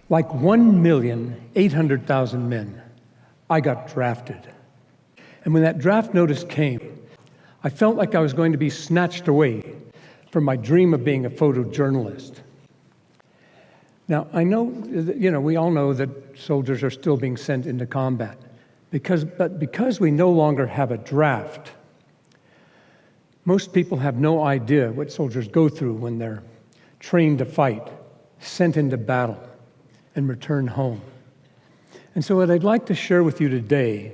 Like 1,800,000 men, I got drafted. And when that draft notice came, I felt like I was going to be snatched away from my dream of being a photojournalist. Now, I know, we all know that soldiers are still being sent into combat, but because we no longer have a draft, most people have no idea what soldiers go through when they're trained to fight, sent into battle, and return home. And so what I'd like to share with you today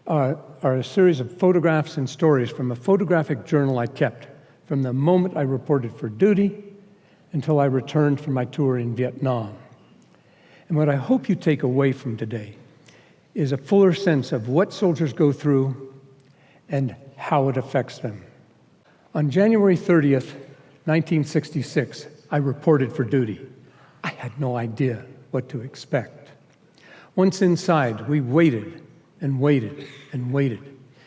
are a series of photographs and stories from a photographic journal I kept from the moment I reported for duty until I returned from my tour in Vietnam. And what I hope you take away from today is a fuller sense of what soldiers go through and how it affects them. On January 30th, 1966, I reported for duty. I had no idea what to expect. Once inside, we waited and waited and waited.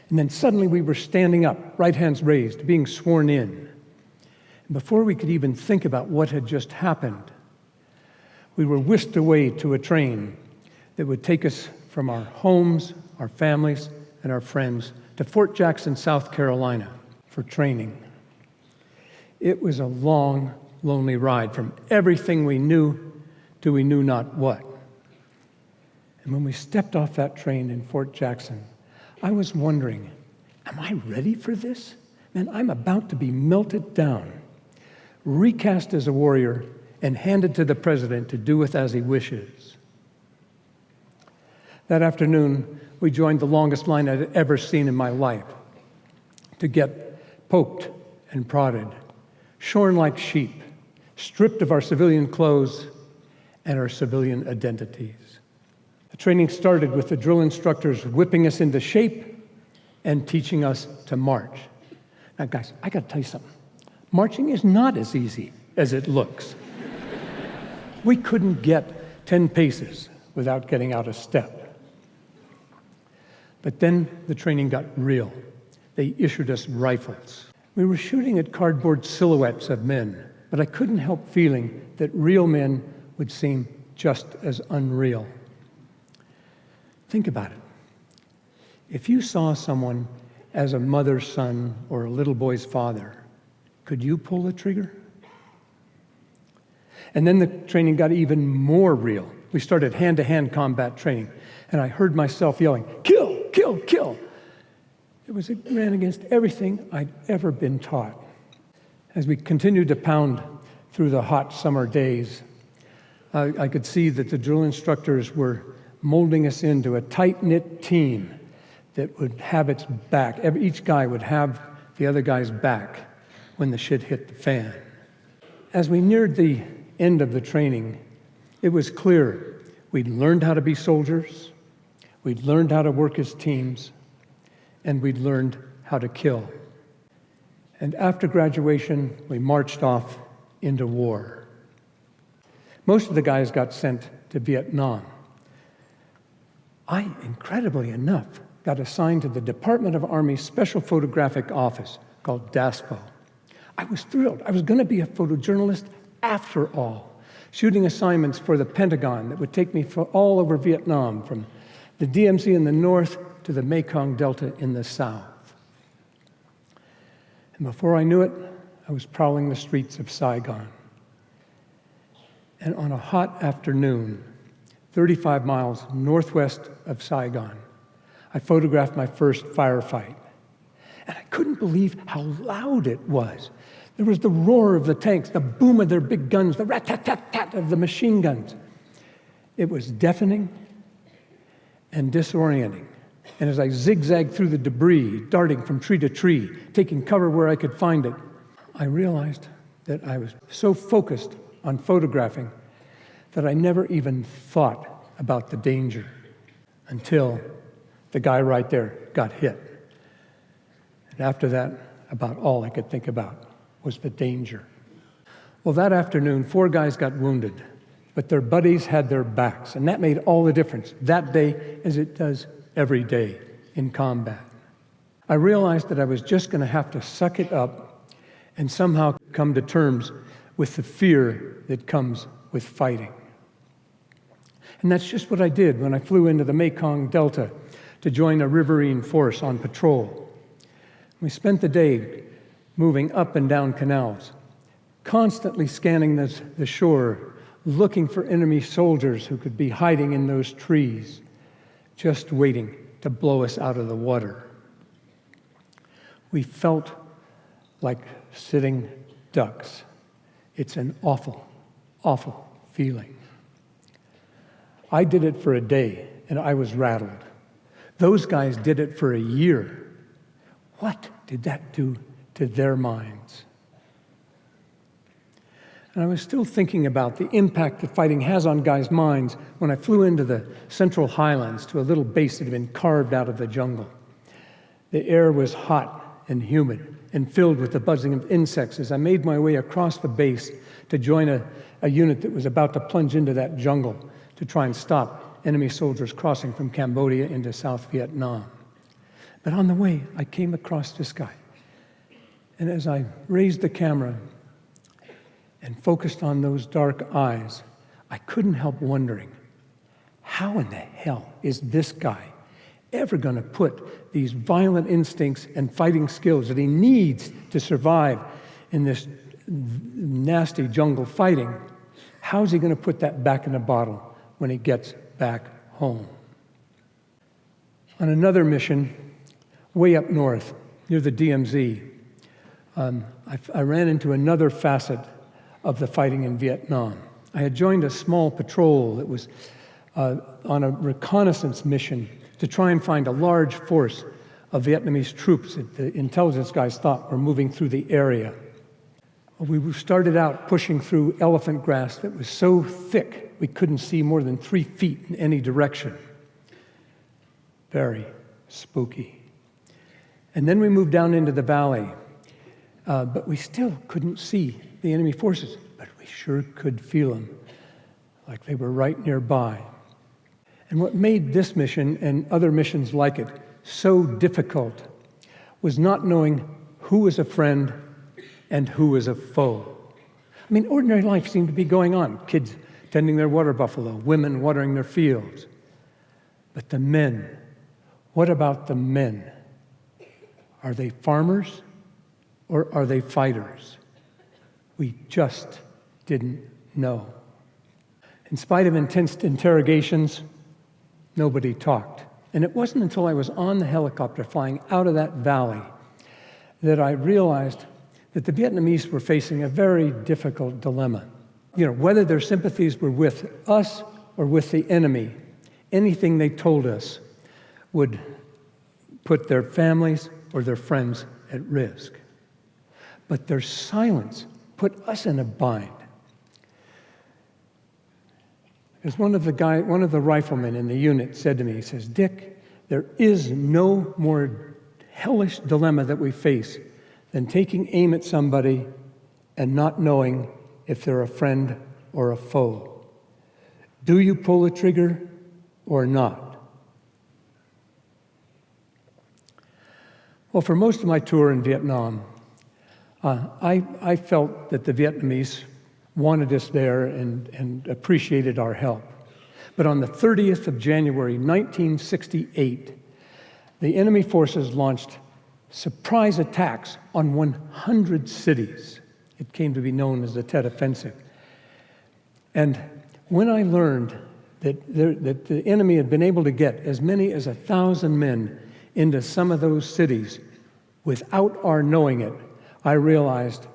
And then suddenly we were standing up, right hands raised, being sworn in. And before we could even think about what had just happened, we were whisked away to a train that would take us from our homes, our families, and our friends to Fort Jackson, South Carolina for training. It was a long, lonely ride from everything we knew to we knew not what. And when we stepped off that train in Fort Jackson, I was wondering, am I ready for this? Man, I'm about to be melted down, recast as a warrior, and handed to the president to do with as he wishes. That afternoon, we joined the longest line I'd ever seen in my life to get poked and prodded, shorn like sheep, stripped of our civilian clothes and our civilian identities. The training started with the drill instructors whipping us into shape and teaching us to march. Now, guys, I got to tell you something. Marching is not as easy as it looks. We couldn't get 10 paces without getting out of step. But then the training got real. They issued us rifles. We were shooting at cardboard silhouettes of men, but I couldn't help feeling that real men would seem just as unreal. Think about it. If you saw someone as a mother's son or a little boy's father, could you pull the trigger? And then the training got even more real. We started hand-to-hand combat training, and I heard myself yelling, "Kill, kill, kill!" It ran against everything I'd ever been taught. As we continued to pound through the hot summer days, I could see that the drill instructors were molding us into a tight-knit team that would have its back. Each guy would have the other guy's back when the shit hit the fan. As we neared the end of the training, it was clear we'd learned how to be soldiers, we'd learned how to work as teams, and we'd learned how to kill. And after graduation, we marched off into war. Most of the guys got sent to Vietnam. I, incredibly enough, got assigned to the Department of Army Special Photographic Office called DASPO. I was thrilled. I was going to be a photojournalist after all, shooting assignments for the Pentagon that would take me all over Vietnam, from the DMZ in the north to the Mekong Delta in the south. And before I knew it, I was prowling the streets of Saigon. And on a hot afternoon, 35 miles northwest of Saigon, I photographed my first firefight. And I couldn't believe how loud it was. There was the roar of the tanks, the boom of their big guns, the rat-tat-tat-tat of the machine guns. It was deafening and disorienting. And as I zigzagged through the debris, darting from tree to tree, taking cover where I could find it, I realized that I was so focused on photographing that I never even thought about the danger until the guy right there got hit. And after that, about all I could think about was the danger. Well, that afternoon, 4 guys got wounded, but their buddies had their backs, and that made all the difference that day as it does every day in combat. I realized that I was just going to have to suck it up and somehow come to terms with the fear that comes with fighting. And that's just what I did when I flew into the Mekong Delta to join a riverine force on patrol. We spent the day moving up and down canals, constantly scanning the shore, looking for enemy soldiers who could be hiding in those trees, just waiting to blow us out of the water. We felt like sitting ducks. It's an awful, awful feeling. I did it for a day, and I was rattled. Those guys did it for a year. What did that do to their minds? And I was still thinking about the impact that fighting has on guys' minds when I flew into the Central Highlands to a little base that had been carved out of the jungle. The air was hot and humid and filled with the buzzing of insects as I made my way across the base to join a unit that was about to plunge into that jungle to try and stop enemy soldiers crossing from Cambodia into South Vietnam. But on the way, I came across this guy. And as I raised the camera and focused on those dark eyes, I couldn't help wondering, how in the hell is this guy ever going to put these violent instincts and fighting skills that he needs to survive in this nasty jungle fighting, how's he going to put that back in the bottle when he gets back home? On another mission, way up north, near the DMZ, I ran into another facet of the fighting in Vietnam. I had joined a small patrol that was on a reconnaissance mission to try and find a large force of Vietnamese troops that the intelligence guys thought were moving through the area. We started out pushing through elephant grass that was so thick we couldn't see more than 3 feet in any direction. Very spooky. And then we moved down into the valley, but we still couldn't see the enemy forces, but we sure could feel them, like they were right nearby. And what made this mission and other missions like it so difficult was not knowing who was a friend and who was a foe. I mean, ordinary life seemed to be going on. Kids tending their water buffalo, women watering their fields. But the men, what about the men? Are they farmers or are they fighters? We just didn't know. In spite of intense interrogations, nobody talked. And it wasn't until I was on the helicopter flying out of that valley that I realized that the Vietnamese were facing a very difficult dilemma. You know, whether their sympathies were with us or with the enemy, anything they told us would put their families or their friends at risk. But their silence put us in a bind. As one of the riflemen in the unit said to me, he says, "Dick, there is no more hellish dilemma that we face than taking aim at somebody and not knowing if they're a friend or a foe. Do you pull the trigger or not?" Well, for most of my tour in Vietnam, I felt that the Vietnamese wanted us there and appreciated our help. But on the 30th of January, 1968, the enemy forces launched surprise attacks on 100 cities. It came to be known as the Tet Offensive. And when I learned that the enemy had been able to get as many as 1,000 men into some of those cities without our knowing it, I realized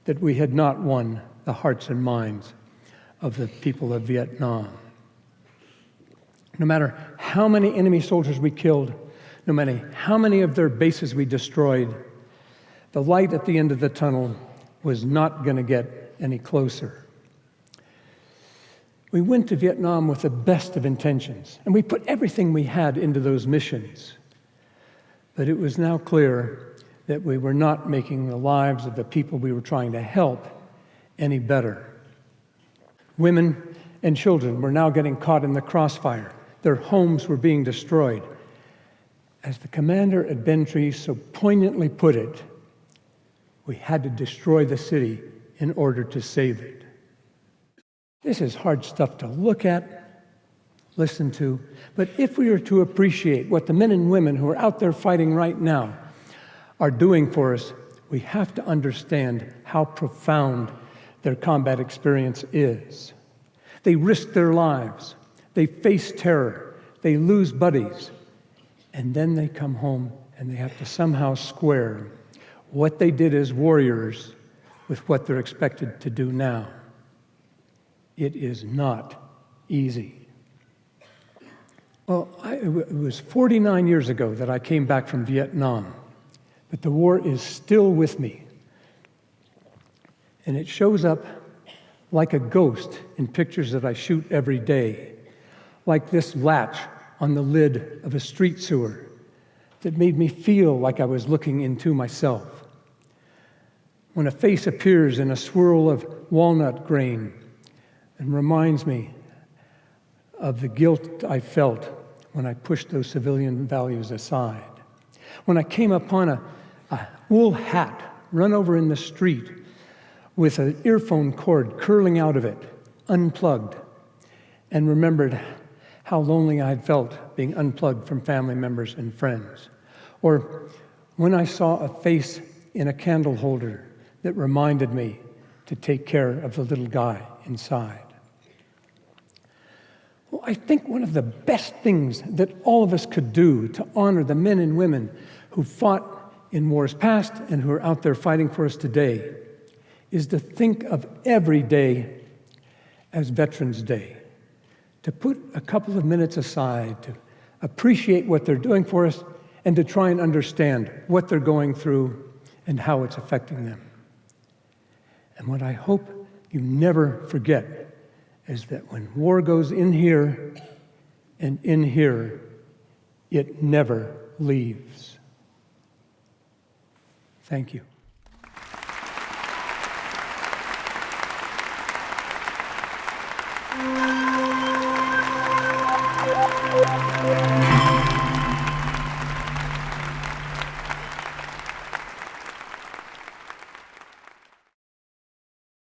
that we had not won the hearts and minds of the people of Vietnam. No matter how many enemy soldiers we killed, no matter how many of their bases we destroyed, the light at the end of the tunnel was not going to get any closer. We went to Vietnam with the best of intentions, and we put everything we had into those missions. But it was now clear that we were not making the lives of the people we were trying to help any better. Women and children were now getting caught in the crossfire. Their homes were being destroyed. As the commander at Bentry so poignantly put it, we had to destroy the city in order to save it. This is hard stuff to look at, listen to. But if we are to appreciate what the men and women who are out there fighting right now are doing for us, we have to understand how profound their combat experience is. They risk their lives, they face terror, they lose buddies, and then they come home and they have to somehow square what they did as warriors with what they're expected to do now. It is not easy. Well, it was 49 years ago that I came back from Vietnam, but the war is still with me. And it shows up like a ghost in pictures that I shoot every day, like this latch on the lid of a street sewer that made me feel like I was looking into myself. When a face appears in a swirl of walnut grain and reminds me of the guilt I felt when I pushed those civilian values aside. When I came upon a wool hat run over in the street with an earphone cord curling out of it, unplugged, and remembered how lonely I had felt being unplugged from family members and friends. Or when I saw a face in a candle holder that reminded me to take care of the little guy inside. Well, I think one of the best things that all of us could do to honor the men and women who fought in wars past and who are out there fighting for us today is to think of every day as Veterans Day, to put a couple of minutes aside to appreciate what they're doing for us and to try and understand what they're going through and how it's affecting them. And what I hope you never forget is that when war goes in here and in here, it never leaves. Thank you.